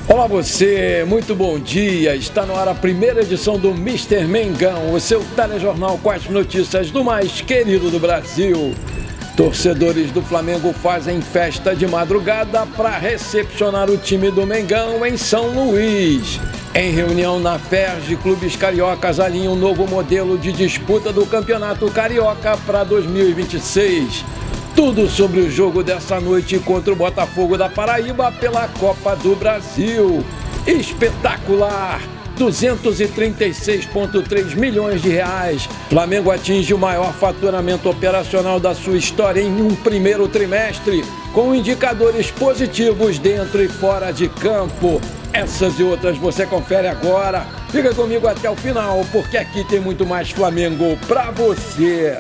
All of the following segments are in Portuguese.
Olá você, muito bom dia. Está no ar a primeira edição do Mister Mengão, o seu telejornal com as notícias do mais querido do Brasil. Torcedores do Flamengo fazem festa de madrugada para recepcionar o time do Mengão em São Luís. Em reunião na FERJ, clubes cariocas alinham um novo modelo de disputa do Campeonato Carioca para 2026. Tudo sobre o jogo dessa noite contra o Botafogo da Paraíba pela Copa do Brasil. Espetacular! 236,3 milhões de reais. Flamengo atinge o maior faturamento operacional da sua história em um primeiro trimestre, com indicadores positivos dentro e fora de campo. Essas e outras você confere agora. Fica comigo até o final, porque aqui tem muito mais Flamengo pra você.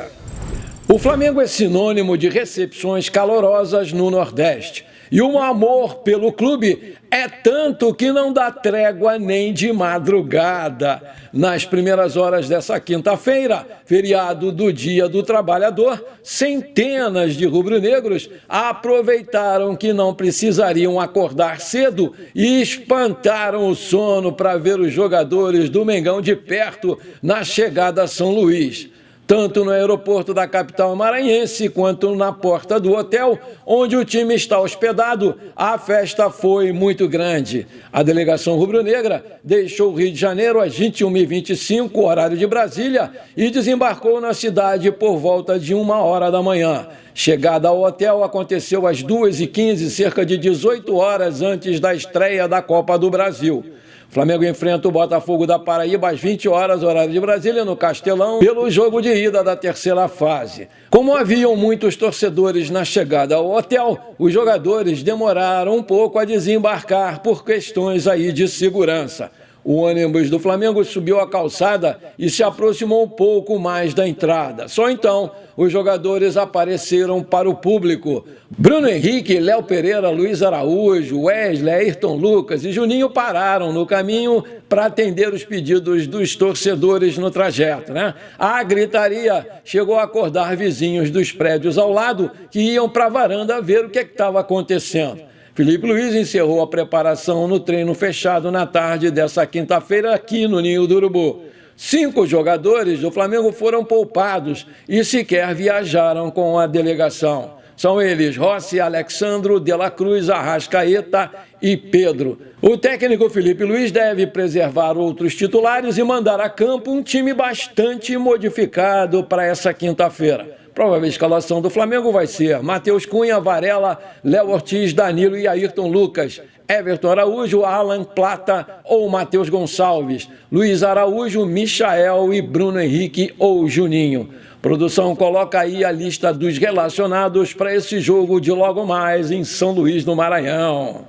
O Flamengo é sinônimo de recepções calorosas no Nordeste. E o amor pelo clube é tanto que não dá trégua nem de madrugada. Nas primeiras horas dessa quinta-feira, feriado do Dia do Trabalhador, centenas de rubro-negros aproveitaram que não precisariam acordar cedo e espantaram o sono para ver os jogadores do Mengão de perto na chegada a São Luís. Tanto no aeroporto da capital maranhense quanto na porta do hotel onde o time está hospedado, a festa foi muito grande. A delegação rubro-negra deixou o Rio de Janeiro às 21h25, horário de Brasília, e desembarcou na cidade por volta de 1h da manhã. Chegada ao hotel aconteceu às 2h15, cerca de 18 horas antes da estreia da Copa do Brasil. O Flamengo enfrenta o Botafogo da Paraíba às 20 horas, horário de Brasília, no Castelão, pelo jogo de ida da terceira fase. Como haviam muitos torcedores na chegada ao hotel, os jogadores demoraram um pouco a desembarcar por questões aí de segurança. O ônibus do Flamengo subiu a calçada e se aproximou um pouco mais da entrada. Só então, os jogadores apareceram para o público. Bruno Henrique, Léo Pereira, Luiz Araújo, Wesley, Ayrton Lucas e Juninho pararam no caminho para atender os pedidos dos torcedores no trajeto, A gritaria chegou a acordar vizinhos dos prédios ao lado que iam para a varanda ver o que estava acontecendo. Felipe Luiz encerrou a preparação no treino fechado na tarde dessa quinta-feira aqui no Ninho do Urubu. 5 jogadores do Flamengo foram poupados e sequer viajaram com a delegação. São eles Rossi, Alexandro, De La Cruz, Arrascaeta e Pedro. O técnico Felipe Luiz deve preservar outros titulares e mandar a campo um time bastante modificado para essa quinta-feira. Provável escalação do Flamengo vai ser Matheus Cunha, Varela, Léo Ortiz, Danilo e Ayrton Lucas, Everton Araújo, Alan Plata ou Matheus Gonçalves, Luiz Araújo, Michael e Bruno Henrique ou Juninho. Produção coloca aí a lista dos relacionados para esse jogo de logo mais em São Luís do Maranhão.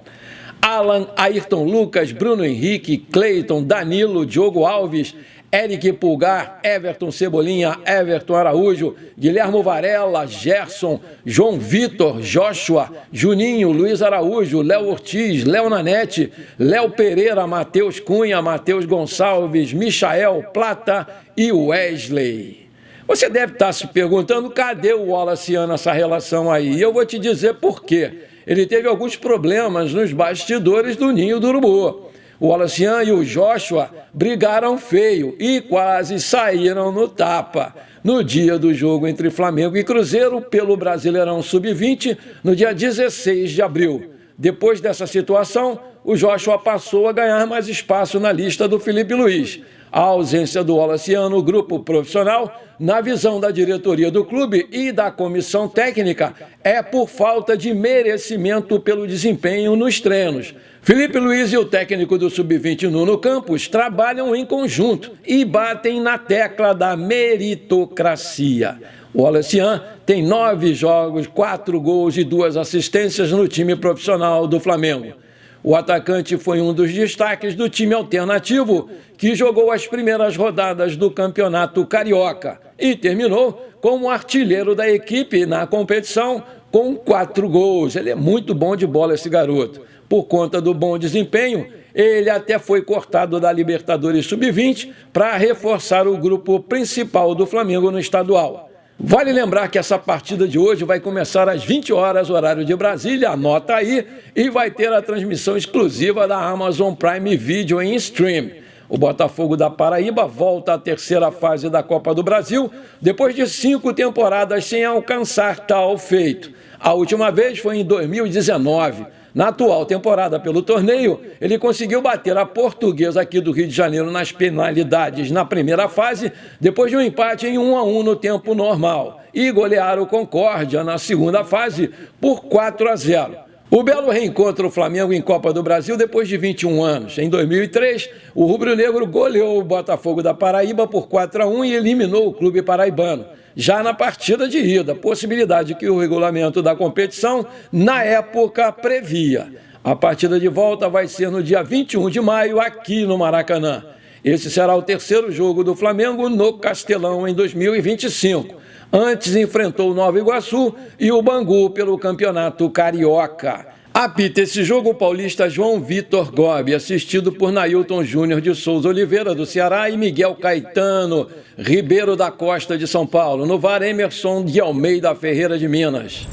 Alan, Ayrton Lucas, Bruno Henrique, Cleiton, Danilo, Diogo Alves, Eric Pulgar, Everton Cebolinha, Everton Araújo, Guilhermo Varela, Gerson, João Vitor, Joshua, Juninho, Luiz Araújo, Léo Ortiz, Léo Nanete, Léo Pereira, Matheus Cunha, Matheus Gonçalves, Michael, Plata e Wesley. Você deve estar se perguntando, cadê o Wallace nessa relação aí? E eu vou te dizer por quê. Ele teve alguns problemas nos bastidores do Ninho do Urubu. O Wallace e o Joshua brigaram feio e quase saíram no tapa no dia do jogo entre Flamengo e Cruzeiro pelo Brasileirão Sub-20, no dia 16 de abril. Depois dessa situação, o Joshua passou a ganhar mais espaço na lista do Felipe Luiz. A ausência do Wallace no grupo profissional, na visão da diretoria do clube e da comissão técnica, é por falta de merecimento pelo desempenho nos treinos. Felipe Luiz e o técnico do Sub-20, Nuno Campos, trabalham em conjunto e batem na tecla da meritocracia. O Wallace tem 9 jogos, 4 gols e 2 assistências no time profissional do Flamengo. O atacante foi um dos destaques do time alternativo, que jogou as primeiras rodadas do Campeonato Carioca e terminou como artilheiro da equipe na competição com 4 gols. Ele é muito bom de bola, esse garoto. Por conta do bom desempenho, ele até foi cortado da Libertadores Sub-20 para reforçar o grupo principal do Flamengo no estadual. Vale lembrar que essa partida de hoje vai começar às 20 horas, horário de Brasília, anota aí, e vai ter a transmissão exclusiva da Amazon Prime Video em stream. O Botafogo da Paraíba volta à terceira fase da Copa do Brasil, depois de 5 temporadas sem alcançar tal feito. A última vez foi em 2019. Na atual temporada pelo torneio, ele conseguiu bater a Portuguesa aqui do Rio de Janeiro nas penalidades na primeira fase, depois de um empate em 1-1 no tempo normal, e golear o Concórdia na segunda fase por 4-0. O belo reencontra o Flamengo em Copa do Brasil depois de 21 anos. Em 2003, o rubro-negro goleou o Botafogo da Paraíba por 4-1 e eliminou o clube paraibano. Já na partida de ida, possibilidade que o regulamento da competição, na época, previa. A partida de volta vai ser no dia 21 de maio, aqui no Maracanã. Esse será o terceiro jogo do Flamengo no Castelão em 2025. Antes enfrentou o Nova Iguaçu e o Bangu pelo Campeonato Carioca. Apita esse jogo o paulista João Vitor Gobi, assistido por Nailton Júnior de Souza Oliveira, do Ceará, e Miguel Caetano Ribeiro da Costa, de São Paulo. No VAR, Emerson de Almeida Ferreira, de Minas.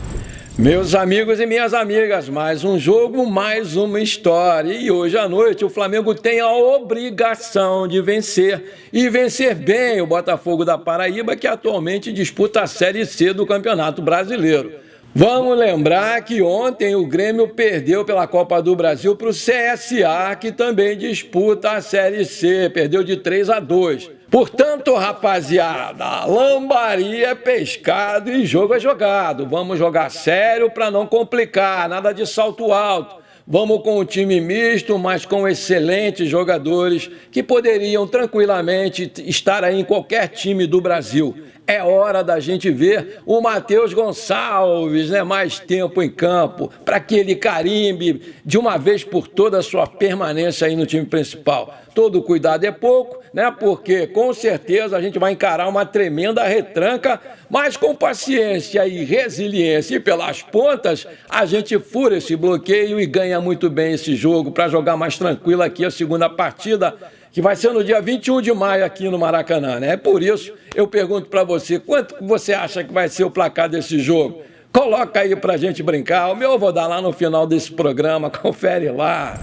Meus amigos e minhas amigas, mais um jogo, mais uma história. E hoje à noite o Flamengo tem a obrigação de vencer, e vencer bem o Botafogo da Paraíba, que atualmente disputa a Série C do Campeonato Brasileiro. Vamos lembrar que ontem o Grêmio perdeu pela Copa do Brasil para o CSA, que também disputa a Série C, perdeu de 3-2. Portanto, rapaziada, lambaria é pescado e jogo é jogado. Vamos jogar sério para não complicar, nada de salto alto. Vamos com um time misto, mas com excelentes jogadores que poderiam tranquilamente estar aí em qualquer time do Brasil. É hora da gente ver o Matheus Gonçalves, mais tempo em campo, para que ele carimbe de uma vez por toda a sua permanência aí no time principal. Todo cuidado é pouco, porque com certeza a gente vai encarar uma tremenda retranca, mas com paciência e resiliência e pelas pontas, a gente fura esse bloqueio e ganha muito bem esse jogo para jogar mais tranquilo aqui a segunda partida, que vai ser no dia 21 de maio aqui no Maracanã, Por isso, eu pergunto para você, quanto você acha que vai ser o placar desse jogo? Coloca aí pra gente brincar, o meu eu vou dar lá no final desse programa, confere lá.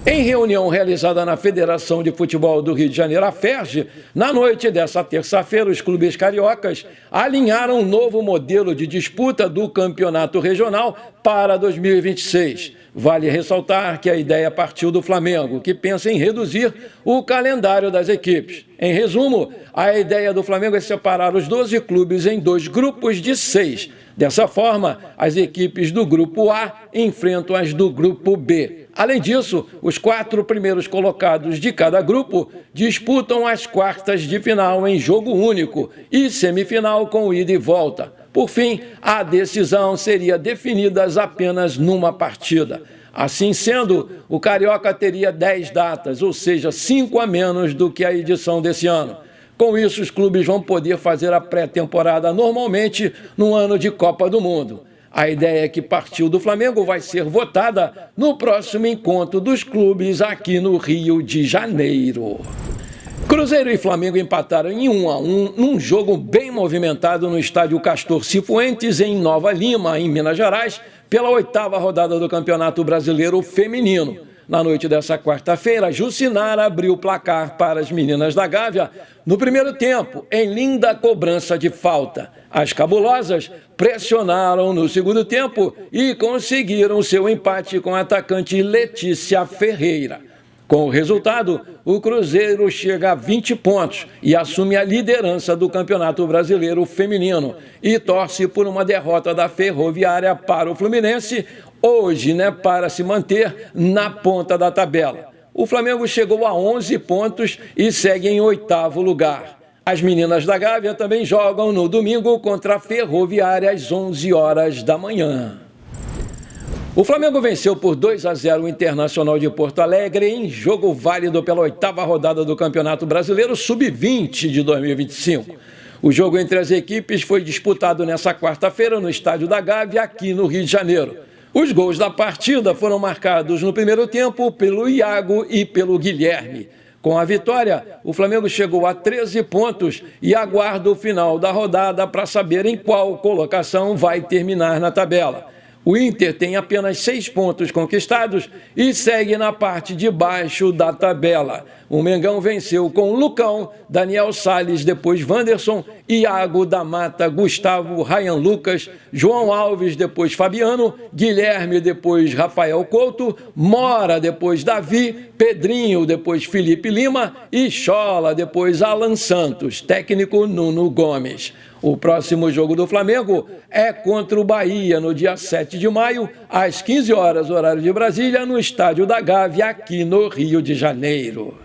Em reunião realizada na Federação de Futebol do Rio de Janeiro, a FERJ, na noite dessa terça-feira, os clubes cariocas alinharam um novo modelo de disputa do campeonato regional para 2026. Vale ressaltar que a ideia partiu do Flamengo, que pensa em reduzir o calendário das equipes. Em resumo, a ideia do Flamengo é separar os 12 clubes em 2 grupos de 6. Dessa forma, as equipes do grupo A enfrentam as do grupo B. Além disso, os 4 primeiros colocados de cada grupo disputam as quartas de final em jogo único e semifinal com ida e volta. Por fim, a decisão seria definida apenas numa partida. Assim sendo, o Carioca teria 10 datas, ou seja, 5 a menos do que a edição desse ano. Com isso, os clubes vão poder fazer a pré-temporada normalmente no ano de Copa do Mundo. A ideia que partiu do Flamengo vai ser votada no próximo encontro dos clubes aqui no Rio de Janeiro. Cruzeiro e Flamengo empataram em 1-1 num jogo bem movimentado no estádio Castor Cifuentes, em Nova Lima, em Minas Gerais, pela 8ª rodada do Campeonato Brasileiro Feminino. Na noite dessa quarta-feira, Jucinara abriu o placar para as meninas da Gávea no primeiro tempo, em linda cobrança de falta. As cabulosas pressionaram no segundo tempo e conseguiram seu empate com a atacante Letícia Ferreira. Com o resultado, o Cruzeiro chega a 20 pontos e assume a liderança do Campeonato Brasileiro Feminino e torce por uma derrota da Ferroviária para o Fluminense hoje, para se manter na ponta da tabela. O Flamengo chegou a 11 pontos e segue em 8º lugar. As meninas da Gávea também jogam no domingo contra a Ferroviária às 11 horas da manhã. O Flamengo venceu por 2-0 o Internacional de Porto Alegre em jogo válido pela 8ª rodada do Campeonato Brasileiro Sub-20 de 2025. O jogo entre as equipes foi disputado nesta quarta-feira no Estádio da Gávea, aqui no Rio de Janeiro. Os gols da partida foram marcados no primeiro tempo pelo Iago e pelo Guilherme. Com a vitória, o Flamengo chegou a 13 pontos e aguarda o final da rodada para saber em qual colocação vai terminar na tabela. O Inter tem apenas 6 pontos conquistados e segue na parte de baixo da tabela. O Mengão venceu com Lucão, Daniel Salles, depois Wanderson, Iago da Mata, Gustavo, Ryan Lucas, João Alves, depois Fabiano, Guilherme, depois Rafael Couto, Mora, depois Davi, Pedrinho, depois Felipe Lima e Chola, depois Alan Santos, técnico Nuno Gomes. O próximo jogo do Flamengo é contra o Bahia, no dia 7 de maio, às 15 horas, horário de Brasília, no Estádio da Gávea, aqui no Rio de Janeiro.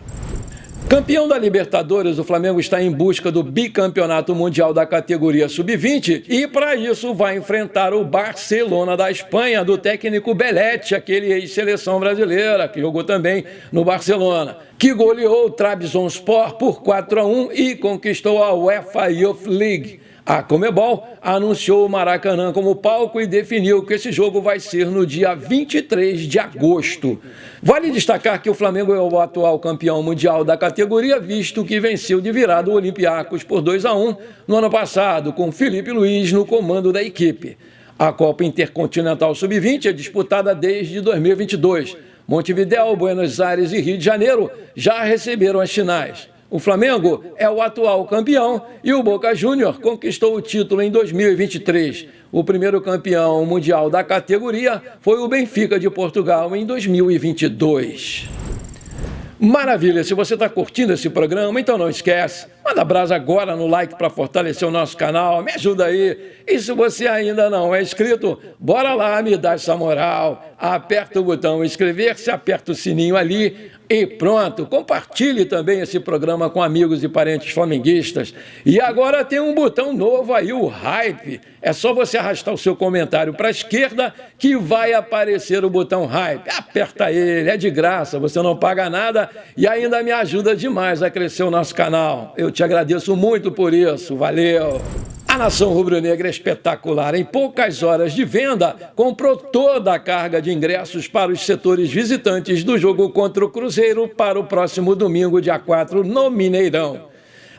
Campeão da Libertadores, o Flamengo está em busca do bicampeonato mundial da categoria sub-20 e, para isso, vai enfrentar o Barcelona da Espanha, do técnico Belletti, aquele ex-seleção brasileira, que jogou também no Barcelona, que goleou o Trabzonspor por 4-1 e conquistou a UEFA Youth League. A Conmebol anunciou o Maracanã como palco e definiu que esse jogo vai ser no dia 23 de agosto. Vale destacar que o Flamengo é o atual campeão mundial da categoria, visto que venceu de virada o Olympiacos por 2-1 no ano passado, com Felipe Luiz no comando da equipe. A Copa Intercontinental Sub-20 é disputada desde 2022. Montevidéu, Buenos Aires e Rio de Janeiro já receberam as finais. O Flamengo é o atual campeão e o Boca Juniors conquistou o título em 2023. O primeiro campeão mundial da categoria foi o Benfica de Portugal em 2022. Maravilha, se você está curtindo esse programa, então não esquece, manda brasa agora no like para fortalecer o nosso canal, me ajuda aí. E se você ainda não é inscrito, bora lá, me dá essa moral, aperta o botão inscrever-se, aperta o sininho ali e pronto. Compartilhe também esse programa com amigos e parentes flamenguistas. E agora tem um botão novo aí, o Hype. É só você arrastar o seu comentário para a esquerda que vai aparecer o botão Hype. Aperta ele, é de graça, você não paga nada e ainda me ajuda demais a crescer o nosso canal. Eu te agradeço muito por isso, valeu! A nação rubro-negra é espetacular. Em poucas horas de venda, comprou toda a carga de ingressos para os setores visitantes do jogo contra o Cruzeiro para o próximo domingo, dia 4, no Mineirão.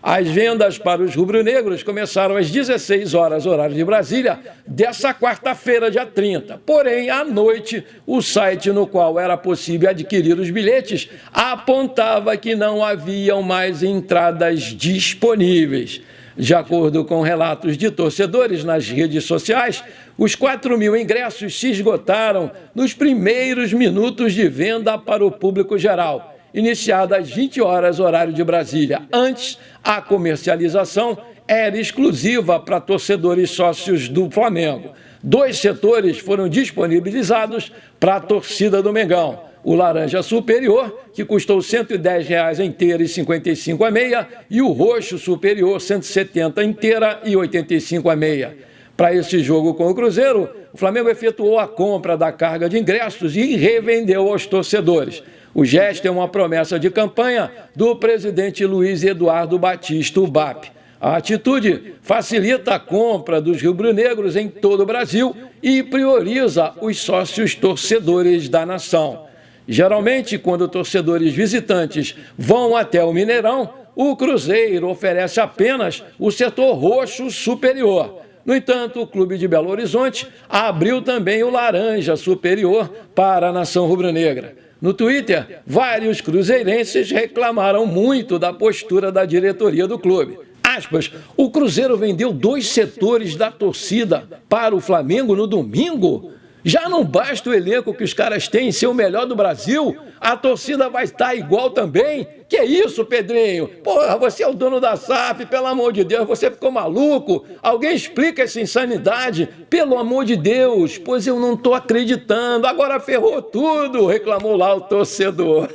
As vendas para os rubro-negros começaram às 16 horas, horário de Brasília, dessa quarta-feira, dia 30. Porém, à noite, o site no qual era possível adquirir os bilhetes apontava que não haviam mais entradas disponíveis. De acordo com relatos de torcedores nas redes sociais, os 4.000 ingressos se esgotaram nos primeiros minutos de venda para o público geral, iniciada às 20 horas, horário de Brasília. Antes, a comercialização era exclusiva para torcedores sócios do Flamengo. 2 setores foram disponibilizados para a torcida do Mengão. O laranja superior, que custou R$ 110 inteira e R$ 55 a meia, e o roxo superior, R$ 170 inteira e R$ 85 a meia. Para esse jogo com o Cruzeiro, o Flamengo efetuou a compra da carga de ingressos e revendeu aos torcedores. O gesto é uma promessa de campanha do presidente Luiz Eduardo Batista, o BAP. A atitude facilita a compra dos rubro-negros em todo o Brasil e prioriza os sócios torcedores da nação. Geralmente, quando torcedores visitantes vão até o Mineirão, o Cruzeiro oferece apenas o setor roxo superior. No entanto, o Clube de Belo Horizonte abriu também o laranja superior para a nação rubro-negra. No Twitter, vários cruzeirenses reclamaram muito da postura da diretoria do clube. Aspas, o Cruzeiro vendeu 2 setores da torcida para o Flamengo no domingo? Já não basta o elenco que os caras têm ser o melhor do Brasil? A torcida vai estar igual também? Que isso, Pedrinho? Porra, você é o dono da SAF, pelo amor de Deus, você ficou maluco? Alguém explica essa insanidade? Pelo amor de Deus, pois eu não estou acreditando, agora ferrou tudo, reclamou lá o torcedor.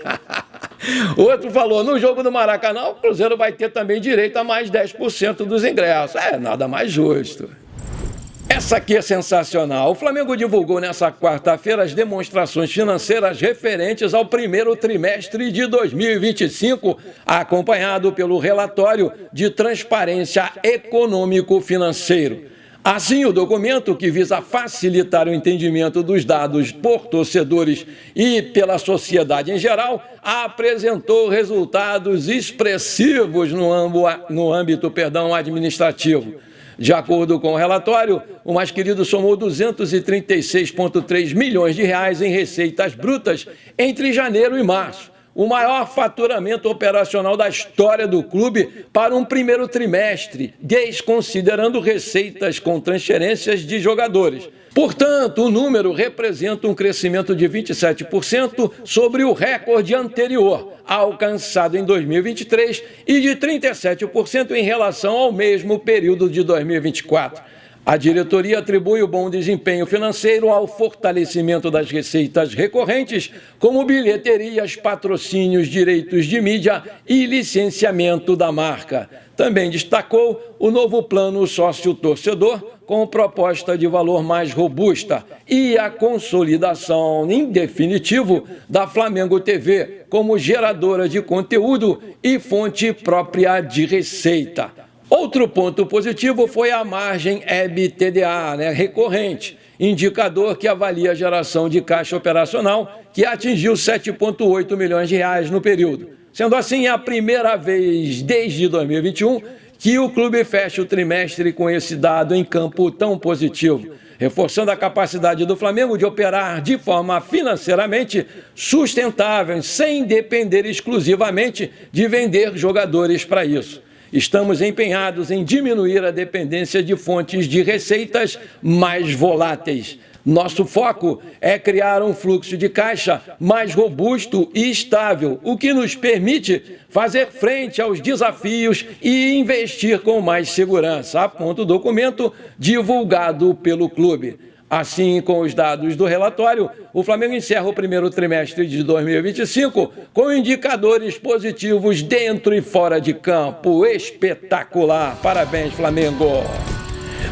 Outro falou, no jogo do Maracanã, o Cruzeiro vai ter também direito a mais 10% dos ingressos. É, nada mais justo. Essa aqui é sensacional. O Flamengo divulgou nessa quarta-feira as demonstrações financeiras referentes ao primeiro trimestre de 2025, acompanhado pelo relatório de transparência econômico-financeiro. Assim, o documento, que visa facilitar o entendimento dos dados por torcedores e pela sociedade em geral, apresentou resultados expressivos no âmbito administrativo. De acordo com o relatório, o mais querido somou 236,3 milhões de reais em receitas brutas entre janeiro e março, o maior faturamento operacional da história do clube para um primeiro trimestre, desconsiderando receitas com transferências de jogadores. Portanto, o número representa um crescimento de 27% sobre o recorde anterior, alcançado em 2023, e de 37% em relação ao mesmo período de 2024. A diretoria atribui o bom desempenho financeiro ao fortalecimento das receitas recorrentes, como bilheterias, patrocínios, direitos de mídia e licenciamento da marca. Também destacou o novo plano sócio-torcedor, com proposta de valor mais robusta, e a consolidação, em definitivo, da Flamengo TV como geradora de conteúdo e fonte própria de receita. Outro ponto positivo foi a margem EBITDA, recorrente, indicador que avalia a geração de caixa operacional, que atingiu 7,8 milhões de reais no período. Sendo assim, é a primeira vez desde 2021 que o clube fecha o trimestre com esse dado em campo tão positivo, reforçando a capacidade do Flamengo de operar de forma financeiramente sustentável, sem depender exclusivamente de vender jogadores para isso. Estamos empenhados em diminuir a dependência de fontes de receitas mais voláteis. Nosso foco é criar um fluxo de caixa mais robusto e estável, o que nos permite fazer frente aos desafios e investir com mais segurança, aponta o documento divulgado pelo clube. Assim, com os dados do relatório, o Flamengo encerra o primeiro trimestre de 2025 com indicadores positivos dentro e fora de campo. Espetacular! Parabéns, Flamengo!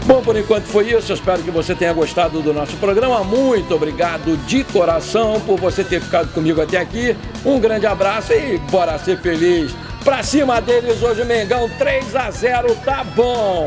Bom, por enquanto foi isso. Eu espero que você tenha gostado do nosso programa. Muito obrigado de coração por você ter ficado comigo até aqui. Um grande abraço e bora ser feliz. Pra cima deles hoje, Mengão 3-0, tá bom!